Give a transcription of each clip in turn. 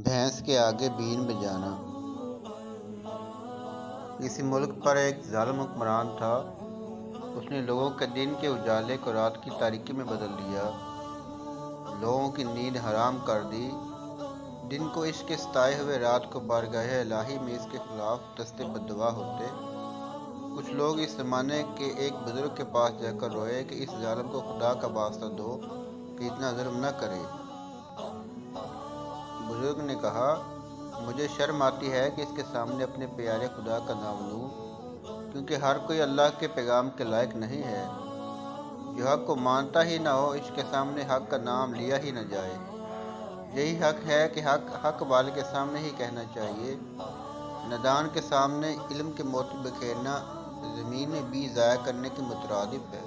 بھینس کے آگے بین بجانا۔ کسی ملک پر ایک ظالم حکمران تھا۔ اس نے لوگوں کے دن کے اجالے کو رات کی تاریکی میں بدل دیا، لوگوں کی نیند حرام کر دی۔ دن کو عشق کے ستائے ہوئے رات کو بارگاہ الہی میں اس کے خلاف دست بددعا ہوتے۔ کچھ لوگ اس زمانے کے ایک بزرگ کے پاس جا کر روئے کہ اس ظالم کو خدا کا واسطہ دو کہ اتنا ظلم نہ کرے۔ بزرگ نے کہا، مجھے شرم آتی ہے کہ اس کے سامنے اپنے پیارے خدا کا نام لوں، کیونکہ ہر کوئی اللہ کے پیغام کے لائق نہیں ہے۔ جو حق کو مانتا ہی نہ ہو، اس کے سامنے حق کا نام لیا ہی نہ جائے۔ یہی حق ہے کہ حق والے کے سامنے ہی کہنا چاہیے۔ نادان کے سامنے علم کے موتی بکھیرنا زمین میں بیج ضائع کرنے کے مترادف ہے۔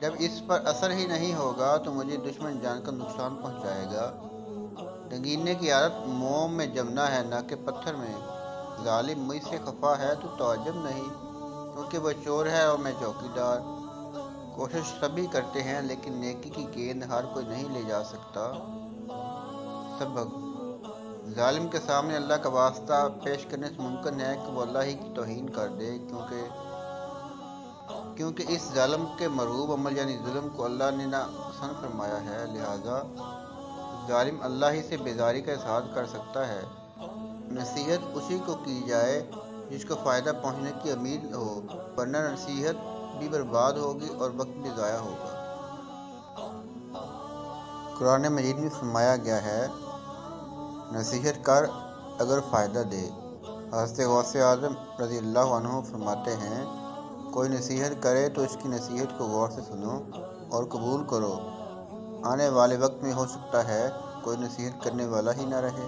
جب اس پر اثر ہی نہیں ہوگا تو مجھے دشمن جان کر نقصان پہنچائے گا۔ ڈنگینے کی عادت موم میں جمنا ہے، نہ کہ پتھر میں۔ ظالم مجھ سے خفا ہے تو تعجب نہیں، کیونکہ وہ چور ہے اور میں چوکیدار۔ کوشش سبھی کرتے ہیں، لیکن نیکی کی گیند ہر کوئی نہیں لے جا سکتا۔ سبق: ظالم کے سامنے اللہ کا واسطہ پیش کرنے سے ممکن ہے کہ وہ اللہ ہی کی توہین کر دے، کیونکہ اس ظالم کے مرغوب عمل یعنی ظلم کو اللہ نے ناپسند فرمایا ہے، لہٰذا ظالم اللہ ہی سے بیزاری کا اظہار کر سکتا ہے۔ نصیحت اسی کو کی جائے جس کو فائدہ پہنچنے کی امید ہو، ورنہ نصیحت بھی برباد ہوگی اور وقت بھی ضائع ہوگا۔ قرآن مجید میں فرمایا گیا ہے، نصیحت کر اگر فائدہ دے۔ حضرت غوث اعظم رضی اللہ عنہ فرماتے ہیں، کوئی نصیحت کرے تو اس کی نصیحت کو غور سے سنو اور قبول کرو۔ آنے والے وقت میں ہو سکتا ہے کوئی نصیحت کرنے والا ہی نہ رہے۔